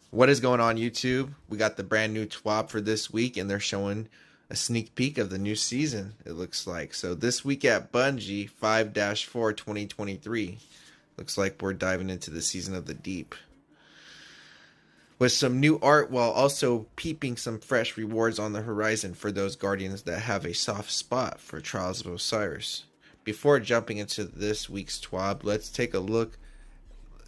What is going on, YouTube? We got the brand new TWAB for this week, and they're showing a sneak peek of the new season, it looks like. So this week at Bungie, 5-4 2023. Looks like we're diving into the Season of the Deep. With some new art while also peeping some fresh rewards on the horizon for those Guardians that have a soft spot for Trials of Osiris. Before jumping into this week's TWAB, let's take a look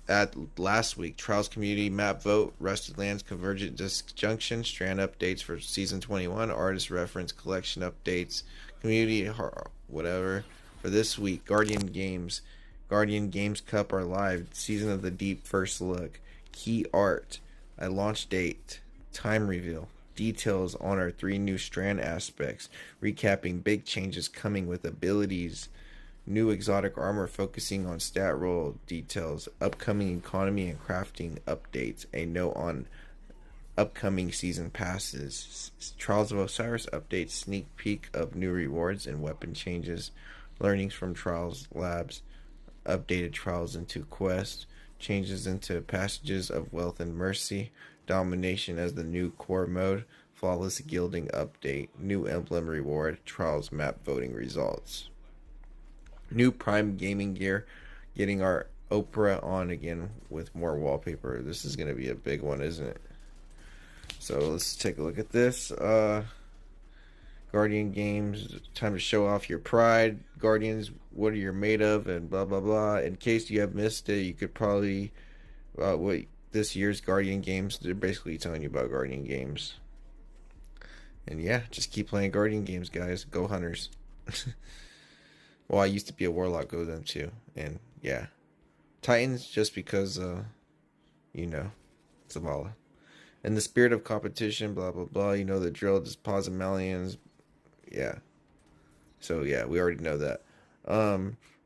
at last week. Trials community map vote, Rusted Lands Convergent Disjunction, strand updates for season 21, artist reference collection updates, community whatever. For this week, Guardian Games Cup are live, Season of the Deep first look, key art, a launch date, time reveal, details on our 3 new strand aspects, recapping big changes coming with abilities, new exotic armor focusing on stat roll details, upcoming economy and crafting updates, a note on upcoming season passes, Trials of Osiris updates, sneak peek of new rewards and weapon changes, learnings from Trials Labs, updated Trials into Quest, changes into Passages of Wealth and Mercy, Domination as the new core mode, Flawless Gilding update, new emblem reward, Trials map voting results. New Prime gaming gear, getting our Oprah on again with more wallpaper. This is going to be a big one, isn't it? So let's take a look at this. Guardian Games, time to show off your pride. Guardians, what are you made of, and blah blah blah. In case you have missed it, you could probably wait. This year's Guardian Games, they're basically telling you about Guardian Games. And yeah, just keep playing Guardian Games, guys. Go Hunters. Well, I used to be a Warlock, go them too. And yeah, Titans just because, Zavala. In the spirit of competition, blah blah blah. You know the drill. Just pause the Malians. Yeah. So yeah, we already know that.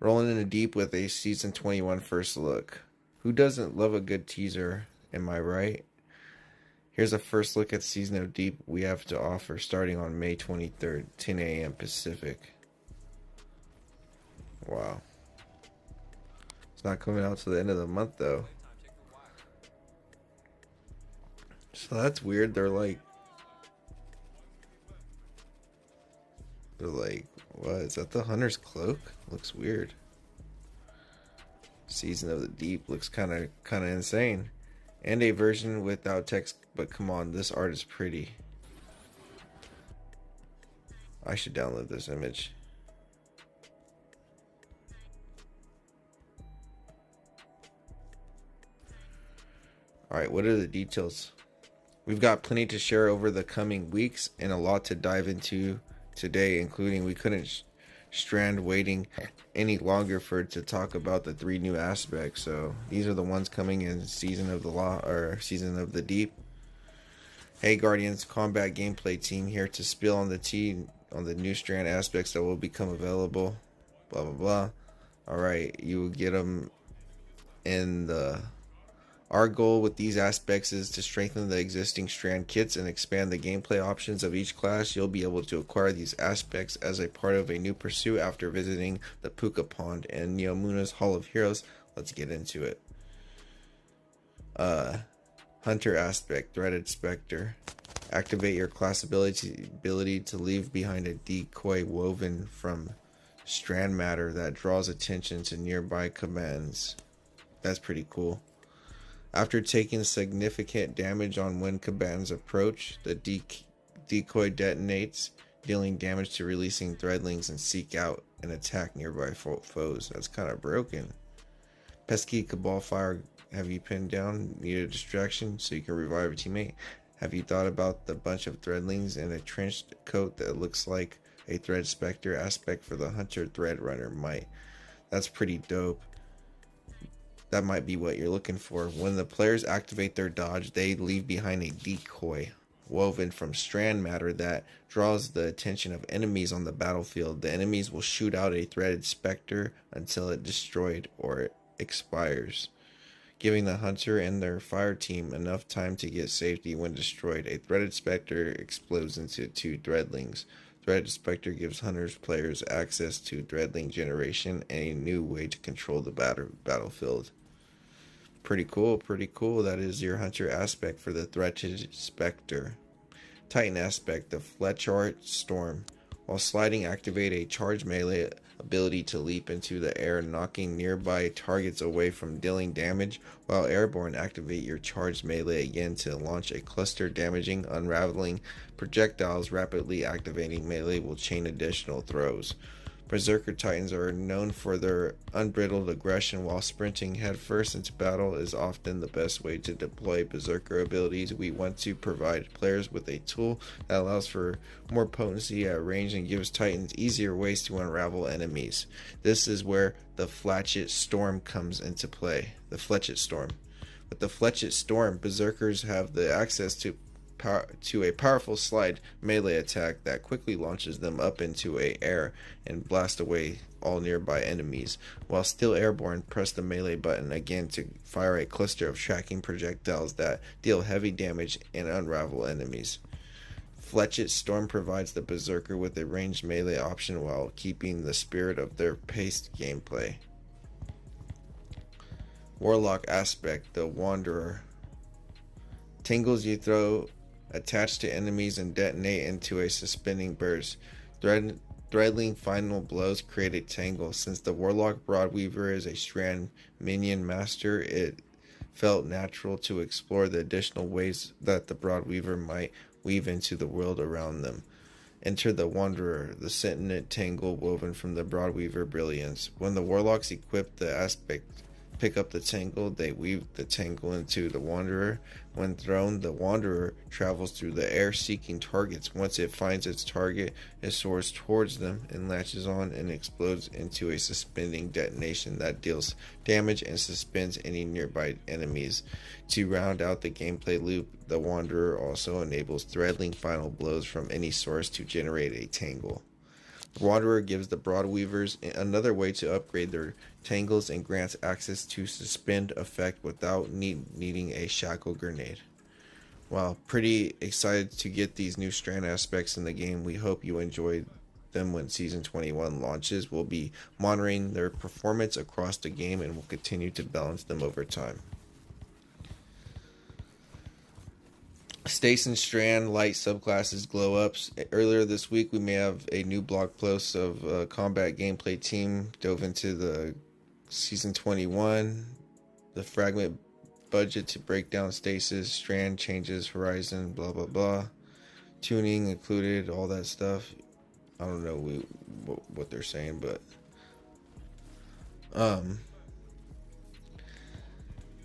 Rolling in the deep with a season 21 first look. Who doesn't love a good teaser? Am I right? Here's a first look at Season of Deep we have to offer starting on May 23rd, 10 a.m. Pacific. Wow. It's not coming out till the end of the month though. So that's weird. They're like, what? Is that the Hunter's Cloak? Looks weird. Season of the Deep looks kind of insane. And a version without text, but come on, this art is pretty. I should download this image. Alright, what are the details? We've got plenty to share over the coming weeks and a lot to dive into today, including we couldn't strand waiting any longer for to talk about the 3 new aspects. So these are the ones coming in Season of the Deep. Hey Guardians, combat gameplay team here to spill on the tea on the new strand aspects that will become available. Blah blah blah. Alright, you will get them in the... Our goal with these aspects is to strengthen the existing strand kits and expand the gameplay options of each class. You'll be able to acquire these aspects as a part of a new pursuit after visiting the Puka Pond and Neomuna's Hall of Heroes. Let's get into it. Hunter aspect, Threaded Spectre. Activate your class ability to leave behind a decoy woven from strand matter that draws attention to nearby commands. That's pretty cool. After taking significant damage on when combatants approach, the decoy detonates, dealing damage to releasing threadlings and seek out and attack nearby foes. That's kind of broken. Pesky Cabal Fire, have you pinned down? Need a distraction so you can revive a teammate? Have you thought about the bunch of threadlings in a trenched coat that looks like a Thread Spectre aspect for the Hunter Thread Runner might? That's pretty dope. That might be what you're looking for. When the players activate their dodge, they leave behind a decoy woven from strand matter that draws the attention of enemies on the battlefield. The enemies will shoot out a threaded specter until it destroyed or it expires, giving the hunter and their fire team enough time to get safety when destroyed. A threaded specter explodes into 2 threadlings. Threaded Spectre gives hunters players access to threadling generation and a new way to control the battlefield. Pretty cool, pretty cool. That is your Hunter aspect for the Threatened Spectre. Titan aspect, the Fletchart Storm. While sliding, activate a charge melee ability to leap into the air, knocking nearby targets away from dealing damage. While airborne, activate your charge melee again to launch a cluster damaging, unraveling projectiles. Rapidly activating melee will chain additional throws. Berserker Titans are known for their unbridled aggression. While sprinting headfirst into battle is often the best way to deploy Berserker abilities, we want to provide players with a tool that allows for more potency at range and gives Titans easier ways to unravel enemies. This is where the Fletchart Storm comes into play. The Fletchart Storm. With the Fletchart Storm, Berserkers have the access to a powerful slide melee attack that quickly launches them up into a air and blast away all nearby enemies. While still airborne, press the melee button again to fire a cluster of tracking projectiles that deal heavy damage and unravel enemies. Fletchart Storm provides the Berserker with a ranged melee option while keeping the spirit of their paced gameplay. Warlock aspect, the Wanderer. Tingles you throw attach to enemies and detonate into a suspending burst. Threadling final blows create a tangle. Since the Warlock Broadweaver is a strand minion master, it felt natural to explore the additional ways that the Broadweaver might weave into the world around them. Enter the Wanderer, the sentient tangle woven from the Broadweaver brilliance. When the Warlocks equip the aspect pick up the tangle, they weave the tangle into the Wanderer. When thrown, the Wanderer travels through the air seeking targets. Once it finds its target, it soars towards them and latches on and explodes into a suspending detonation that deals damage and suspends any nearby enemies. To round out the gameplay loop, the Wanderer also enables threadling final blows from any source to generate a tangle. The Wanderer gives the Broadweavers another way to upgrade their tangles and grants access to suspend effect without needing a shackle grenade. Wow, pretty excited to get these new strand aspects in the game. We hope you enjoy them when Season 21 launches. We'll be monitoring their performance across the game and we'll continue to balance them over time. Station Strand Light subclasses glow ups. Earlier this week, we may have a new blog post of combat gameplay team dove into the Season 21, the fragment budget to break down stasis, strand changes, horizon, blah blah blah. Tuning included, all that stuff. I don't know what they're saying, but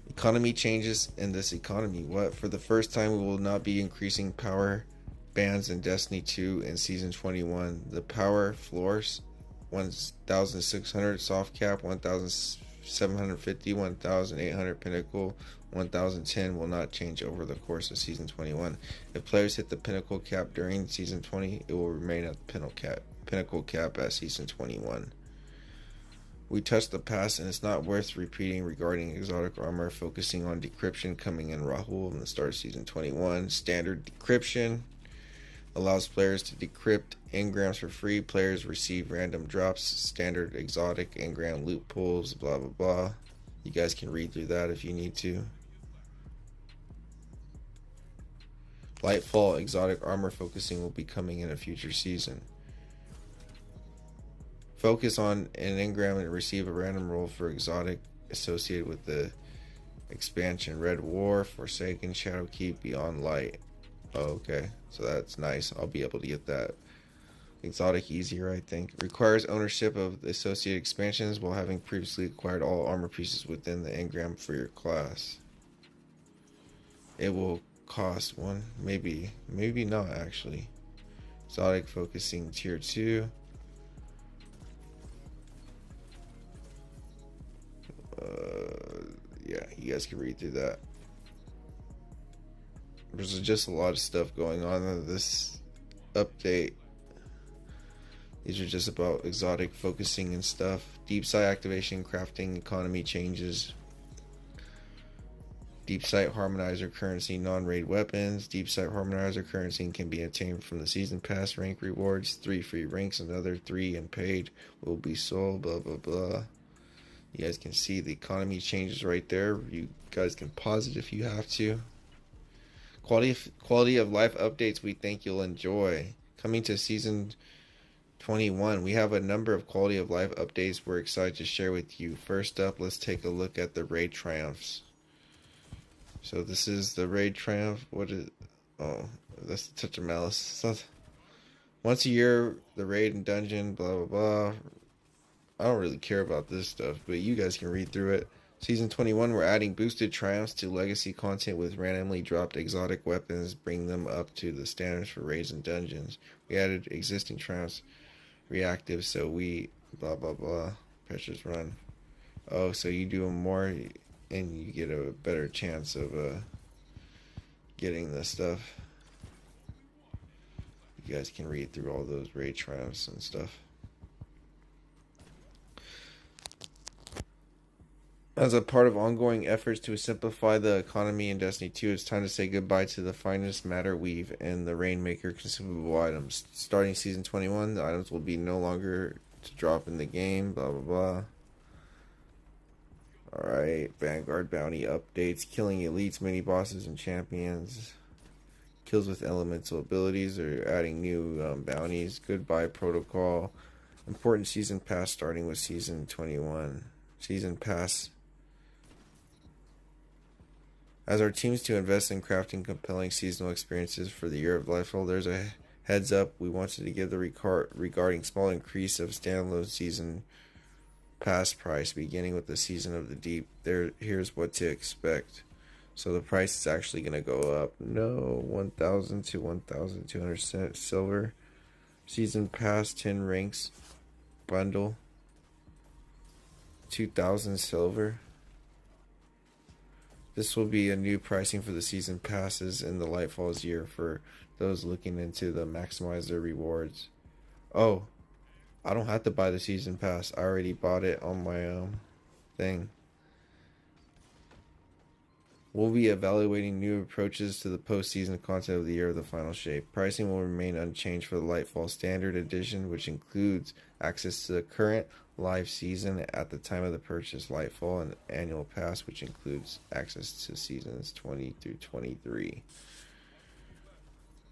economy changes in this economy. What? For the first time, we will not be increasing power bands in Destiny 2 in Season 21. The power floors, 1,600 soft cap, 1,750, 1,800 pinnacle, 1,010 will not change over the course of Season 21. If players hit the pinnacle cap during Season 20, it will remain at the pinnacle cap at Season 21. We touched the past, and it's not worth repeating regarding exotic armor, focusing on decryption coming in Rahul in the start of Season 21. Standard decryption allows players to decrypt engrams for free. Players receive random drops, standard exotic engram loot pools, blah blah blah. You guys can read through that if you need to. Lightfall exotic armor focusing will be coming in a future season. Focus on an engram and receive a random roll for exotic associated with the expansion. Red War, Forsaken, Shadowkeep, Beyond Light. Oh, okay. So that's nice. I'll be able to get that exotic easier, I think. Requires ownership of the associated expansions while having previously acquired all armor pieces within the engram for your class. It will cost one. Maybe not, actually. Exotic focusing tier 2. Yeah, you guys can read through that. There's just a lot of stuff going on in this update. These are just about exotic focusing and stuff. Deep sight activation, crafting, economy changes. Deep sight harmonizer currency, non-raid weapons. Deep sight harmonizer currency can be obtained from the season pass rank rewards. 3 free ranks, another 3 and paid will be sold. Blah blah blah. You guys can see the economy changes right there. You guys can pause it if you have to. Quality of life updates we think you'll enjoy. Coming to season 21, we have a number of quality of life updates we're excited to share with you. First up, let's take a look at the raid triumphs. So this is the raid triumph. What is? Oh, that's the touch of malice. So, once a year, the raid and dungeon. Blah blah blah. I don't really care about this stuff, but you guys can read through it. Season 21, we're adding boosted triumphs to legacy content with randomly dropped exotic weapons, bring them up to the standards for raids and dungeons. We added existing triumphs reactive, so we blah blah blah. Pressures run. Oh, so you do them more, and you get a better chance of getting the stuff. You guys can read through all those raid triumphs and stuff. As a part of ongoing efforts to simplify the economy in Destiny 2, it's time to say goodbye to the finest matter weave and the Rainmaker consumable items. Starting Season 21, the items will be no longer to drop in the game, blah blah blah. Alright, Vanguard bounty updates, killing elites, mini-bosses, and champions. Kills with elemental abilities, or adding new bounties. Goodbye protocol. Important season pass starting with Season 21. Season pass. As our teams to invest in crafting compelling seasonal experiences for the year of Lightfall, there's a heads up we wanted to give the regarding small increase of standalone season pass price beginning with the Season of the Deep. Here's what to expect. So the price is actually going to go up. No, 1,000 to 1,200 silver. Season pass 10 ranks bundle. 2,000 silver. This will be a new pricing for the season passes in the Lightfall's year for those looking into the maximize their rewards. Oh, I don't have to buy the season pass. I already bought it on my thing. We'll be evaluating new approaches to the post-season content of the year of the final shape. Pricing will remain unchanged for the Lightfall Standard Edition, which includes access to the current live season at the time of the purchase, Lightfall, and annual pass, which includes access to seasons 20 through 23.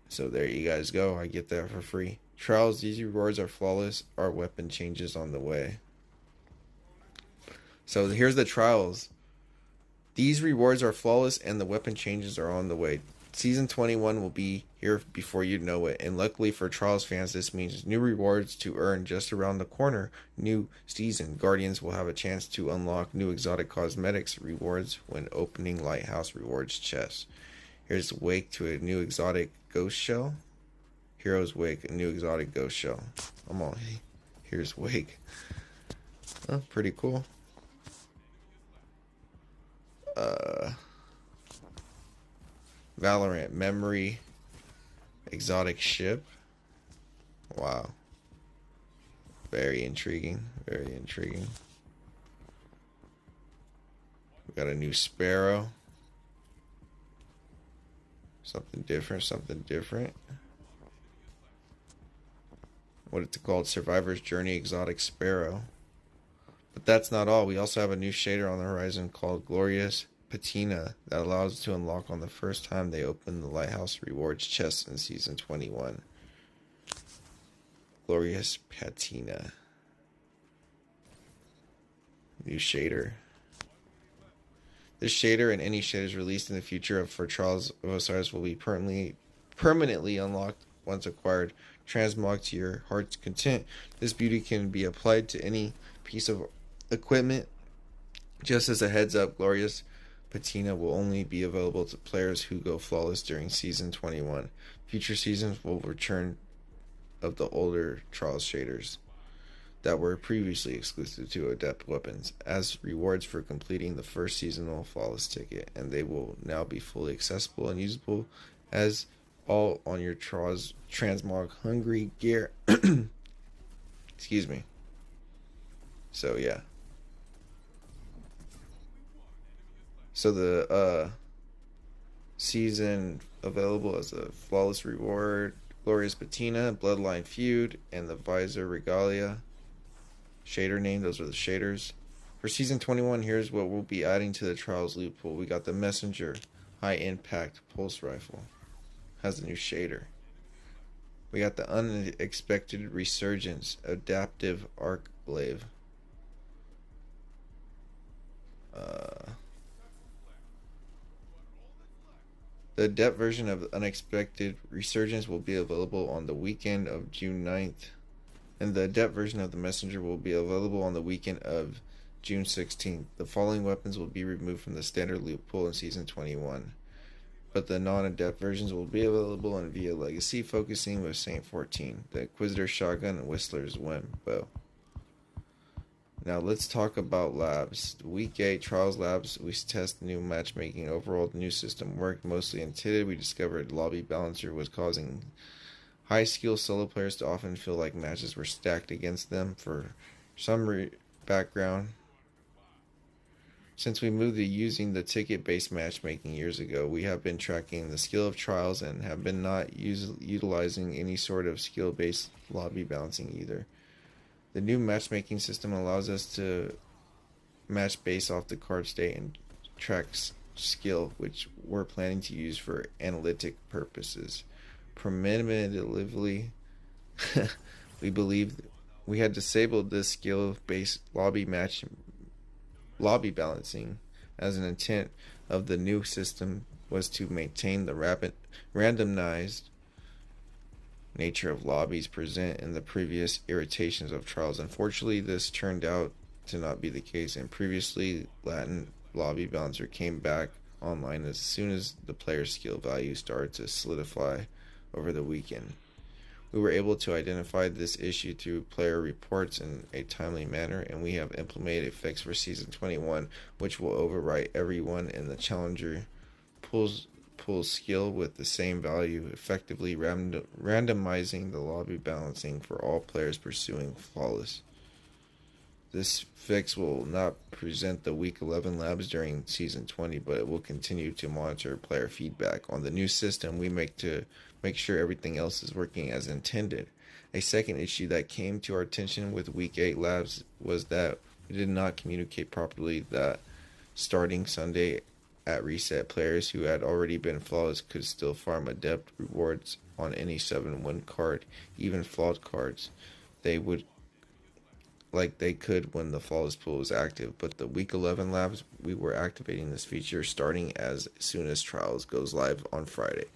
So there you guys go. I get that for free. Trials, these rewards are flawless. Our weapon changes on the way. So here's the trials. These rewards are flawless and the weapon changes are on the way. Season 21 will be here before you know it. And luckily for Trials fans, this means new rewards to earn just around the corner. New season. Guardians will have a chance to unlock new exotic cosmetics rewards when opening Lighthouse rewards chests. Here's Wake to a new exotic ghost shell. Heroes Wake, a new exotic ghost shell. I'm all, hey, here's Wake. Oh, pretty cool. Valorant memory exotic ship. Wow. Very intriguing. Very intriguing. We got a new Sparrow. Something different. Something different. What it's called? Survivor's Journey Exotic Sparrow. But that's not all. We also have a new shader on the horizon called Glorious Patina that allows to unlock on the first time they open the Lighthouse rewards chest in Season 21. Glorious Patina. New shader. This shader and any shaders released in the future for Trials of Osiris will be permanently unlocked once acquired. Transmog to your heart's content. This beauty can be applied to any piece of equipment. Just as a heads up, Glorious Patina will only be available to players who go flawless during Season 21. Future seasons will return of the older Trials shaders that were previously exclusive to Adept weapons as rewards for completing the first seasonal flawless ticket, and they will now be fully accessible and usable as all on your transmog hungry gear. Excuse me. So yeah. So the season available as a flawless reward, Glorious Patina, Bloodline Feud, and the Visor Regalia. Shader name, those are the shaders. For Season 21, here's what we'll be adding to the Trials loot pool. We got the Messenger High Impact Pulse Rifle. Has a new shader. We got the Unexpected Resurgence Adaptive Arc Glaive. The adept version of Unexpected Resurgence will be available on the weekend of June 9th, and the adept version of the Messenger will be available on the weekend of June 16th. The following weapons will be removed from the standard loot pool in Season 21, but the non-adept versions will be available in via Legacy, focusing with Saint 14, the Inquisitor Shotgun, and Whistler's Whim bow. Now let's talk about labs. Week 8 Trials Labs, we test new matchmaking. Overall, the new system worked mostly intended. We discovered lobby balancer was causing high skill solo players to often feel like matches were stacked against them. For some background, since we moved to using the ticket-based matchmaking years ago, we have been tracking the skill of trials and have been not utilizing any sort of skill-based lobby balancing either. The new matchmaking system allows us to match based off the card state and tracks skill, which we're planning to use for analytic purposes. Primitively, we believe we had disabled this skill-based lobby balancing as an intent of the new system was to maintain the randomized nature of lobbies present in the previous iterations of trials. Unfortunately, this turned out to not be the case, and previously latent lobby balancer came back online as soon as the player's skill value started to solidify over the weekend. We were able to identify this issue through player reports in a timely manner, and we have implemented a fix for Season 21, which will overwrite everyone in the challenger pool's skill with the same value, effectively randomizing the lobby balancing for all players pursuing flawless. This fix will not present the Week 11 labs during Season 20, but it will continue to monitor player feedback. On the new system, we make sure everything else is working as intended. A second issue that came to our attention with Week 8 labs was that we did not communicate properly that starting Sunday at reset, players who had already been flawless could still farm adept rewards on any 7-win card, even flawed cards. They could when the flawless pool was active, but the Week 11 labs, we were activating this feature starting as soon as Trials goes live on Friday.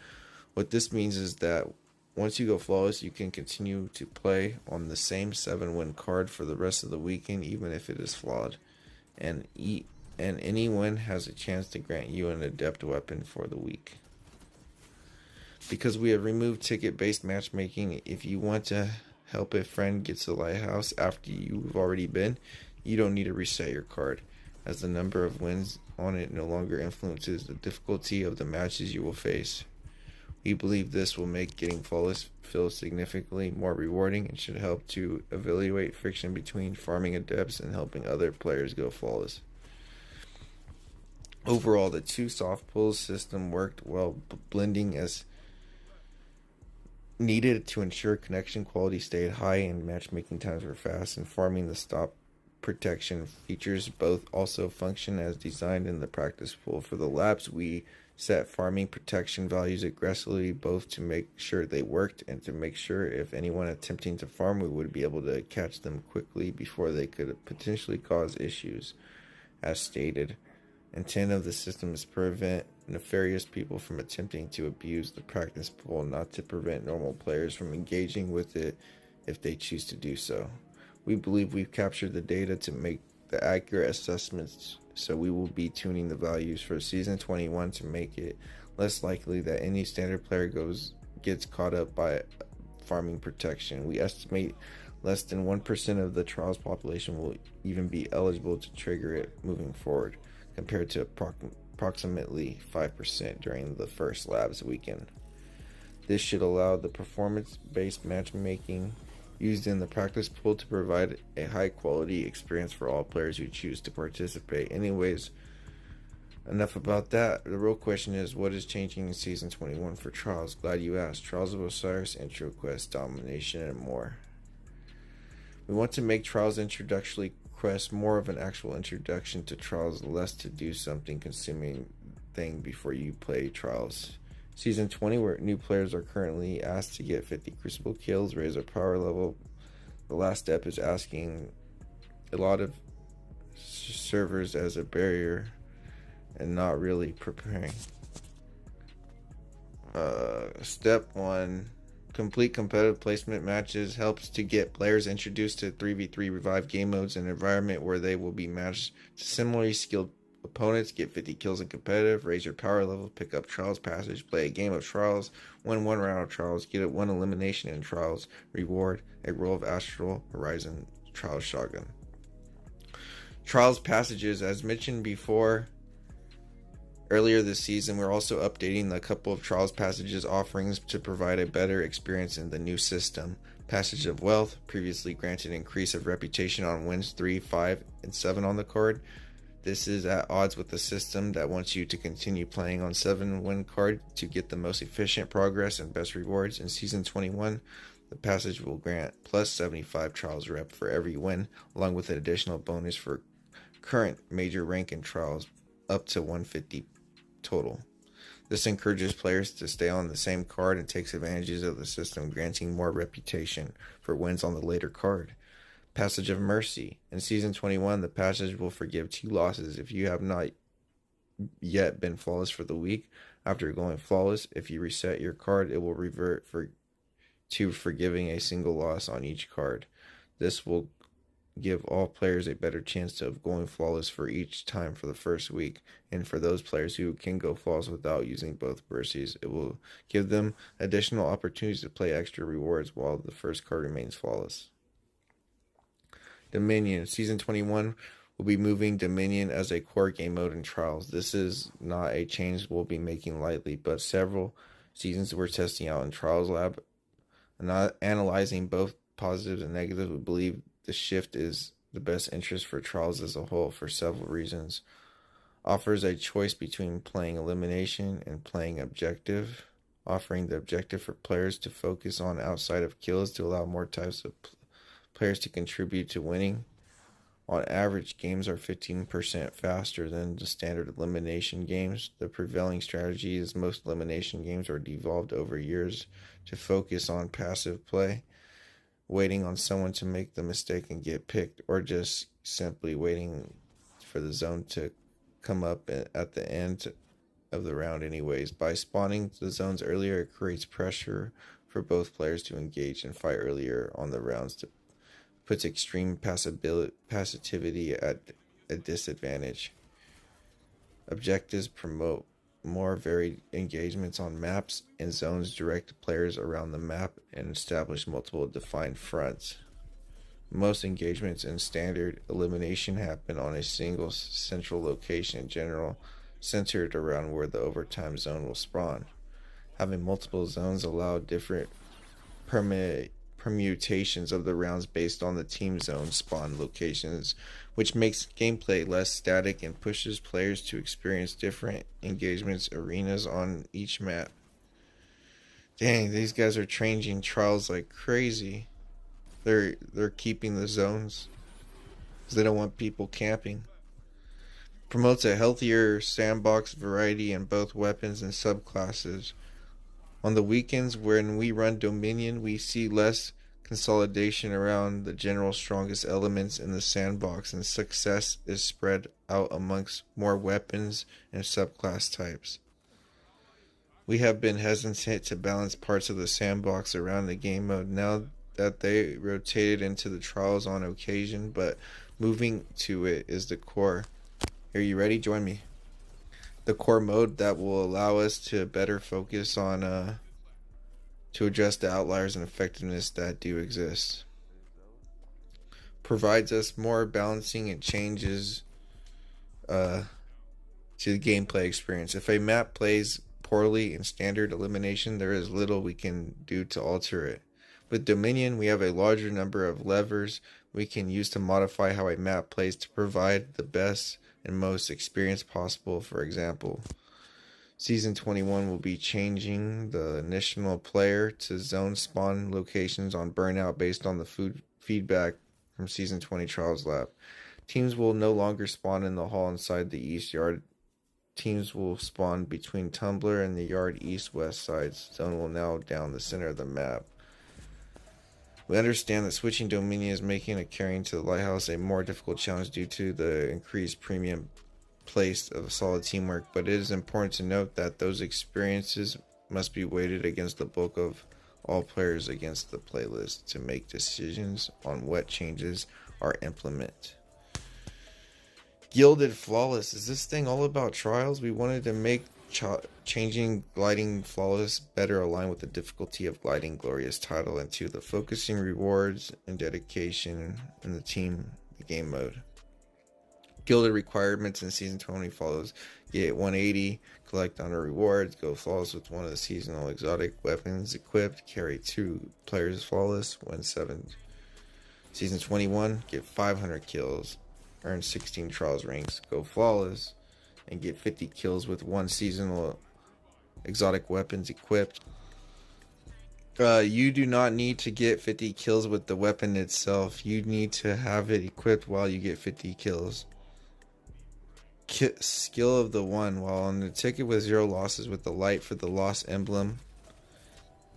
What this means is that once you go flawless, you can continue to play on the same 7-win card for the rest of the weekend, even if it is flawed, and any win has a chance to grant you an adept weapon for the week. Because we have removed ticket-based matchmaking, if you want to help a friend get to the lighthouse after you've already been, you don't need to reset your card, as the number of wins on it no longer influences the difficulty of the matches you will face. We believe this will make getting flawless feel significantly more rewarding and should help to evaluate friction between farming adepts and helping other players go flawless. Overall, the two soft pulls system worked well, blending as needed to ensure connection quality stayed high and matchmaking times were fast, and farming the stop protection features both also function as designed in the practice pool. For the labs, we set farming protection values aggressively, both to make sure they worked and to make sure if anyone attempting to farm, we would be able to catch them quickly before they could potentially cause issues. As stated, intent of the system is to prevent nefarious people from attempting to abuse the practice pool, not to prevent normal players from engaging with it if they choose to do so. We believe we've captured the data to make the accurate assessments, so we will be tuning the values for Season 21 to make it less likely that any standard player gets caught up by farming protection. We estimate less than 1% of the trials population will even be eligible to trigger it moving forward, compared to approximately 5% during the first labs weekend. This should allow the performance-based matchmaking used in the practice pool to provide a high-quality experience for all players who choose to participate. Anyways, enough about that. The real question is, what is changing in Season 21 for Trials? Glad you asked. Trials of Osiris, Intro Quest, Domination, and more. We want to make Trials introductory request more of an actual introduction to Trials, less to do something consuming thing before you play Trials. Season 20, where new players are currently asked to get 50 Crucible kills, raise their power level. The last step is asking a lot of servers as a barrier and not really preparing. Step 1, complete competitive placement matches helps to get players introduced to 3v3 revive game modes, an environment where they will be matched to similarly skilled opponents. Get 50 kills in competitive, raise your power level, pick up Trials Passage, play a game of Trials, win one round of Trials, get one elimination in Trials, reward a roll of Astral Horizon Trials Shotgun. Trials Passages, as mentioned before, earlier this season, we're also updating a couple of Trials Passages offerings to provide a better experience in the new system. Passage of Wealth, previously granted increase of reputation on wins 3, 5, and 7 on the card. This is at odds with the system that wants you to continue playing on 7 win card to get the most efficient progress and best rewards. In Season 21, the passage will grant plus 75 Trials rep for every win, along with an additional bonus for current major rank in Trials, up to 150 total. This encourages players to stay on the same card and takes advantages of the system, granting more reputation for wins on the later card. Passage of Mercy. In Season 21, the passage will forgive 2 losses if you have not yet been flawless for the week. After going flawless, if you reset your card, it will revert to forgiving a single loss on each card. This will give all players a better chance of going flawless for each time for the first week, and for those players who can go flawless without using both mercies, it will give them additional opportunities to play extra rewards while the first card remains flawless. Dominion. Season 21 will be moving Dominion as a core game mode in Trials. This is not a change we'll be making lightly, but several seasons we're testing out in Trials Lab. Not analyzing both positives and negatives, we believe the shift is the best interest for Trials as a whole for several reasons. Offers a choice between playing elimination and playing objective, offering the objective for players to focus on outside of kills to allow more types of players to contribute to winning. On average, games are 15% faster than the standard elimination games. The prevailing strategy is most elimination games are devolved over years to focus on passive play, waiting on someone to make the mistake and get picked, or just simply waiting for the zone to come up at the end of the round anyways. By spawning the zones earlier, it creates pressure for both players to engage and fight earlier on the rounds, to puts extreme passivity at a disadvantage. Objectives promote more varied engagements on maps and zones, direct players around the map, and establish multiple defined fronts. Most engagements in standard elimination happen on a single central location, in general centered around where the overtime zone will spawn. Having multiple zones allow different permutations of the rounds based on the team zone spawn locations, which makes gameplay less static and pushes players to experience different engagements arenas on each map. Dang, these guys are changing Trials like crazy. They're keeping the zones because they don't want people camping. Promotes a healthier sandbox variety in both weapons and subclasses. On the weekends when we run Dominion, we see less consolidation around the general strongest elements in the sandbox, and success is spread out amongst more weapons and subclass types. We have been hesitant to balance parts of the sandbox around the game mode now that they rotated into the Trials on occasion, but moving to it is the core. Are you ready? Join me. The core mode that will allow us to better focus on to address the outliers and effectiveness that do exist. Provides us more balancing and changes to the gameplay experience. If a map plays poorly in standard elimination, there is little we can do to alter it. With Dominion, we have a larger number of levers we can use to modify how a map plays to provide the best and most experience possible. For example, Season 21 will be changing the initial player to zone spawn locations on burnout based on the feedback from Season 20 Trials Lab. Teams will no longer spawn in the hall inside the east yard. Teams will spawn between Tumblr and the yard east-west sides. Zone will now down the center of the map. We understand that switching Dominion is making a carrying to the lighthouse a more difficult challenge due to the increased premium placed of solid teamwork, but it is important to note that those experiences must be weighted against the bulk of all players against the playlist to make decisions on what changes are implemented. Gilded Flawless. Is this thing all about trials? We wanted to make changing gliding flawless better align with the difficulty of gliding glorious title into the focusing rewards and dedication in the game mode. Gilded requirements in season 20 follows: get 180, collect honor rewards, go flawless with one of the seasonal exotic weapons equipped, carry 2 players flawless, win 7. Season 21, get 500 kills, earn 16 trials ranks, go flawless, and get 50 kills with 1 seasonal exotic weapons equipped. You do not need to get 50 kills with the weapon itself. You need to have it equipped while you get 50 kills. Skill of the 1. While on the ticket with 0 losses with the light for the lost emblem.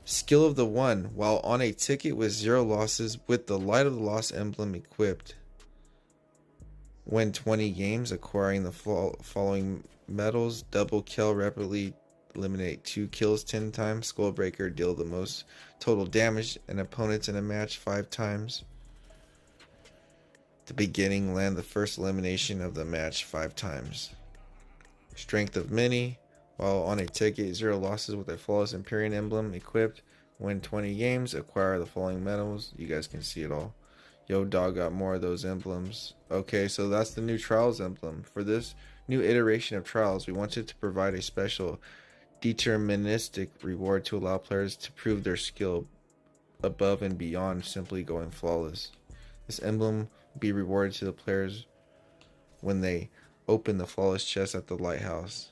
Skill of the 1. While on a ticket with 0 losses with the light of the lost emblem equipped. Win 20 games, acquiring the following medals: double kill, rapidly eliminate 2 kills 10 times, Skullbreaker, deal the most total damage and opponents in a match 5 times. The beginning, land the first elimination of the match 5 times. Strength of many. While on a ticket, 0 losses with a flawless Empyrean emblem equipped. Win 20 games, acquire the following medals. You guys can see it all. Yo, dog got more of those emblems. Okay, so that's the new Trials emblem. For this new iteration of Trials, we wanted to provide a special deterministic reward to allow players to prove their skill above and beyond simply going flawless. This emblem will be rewarded to the players when they open the flawless chest at the lighthouse.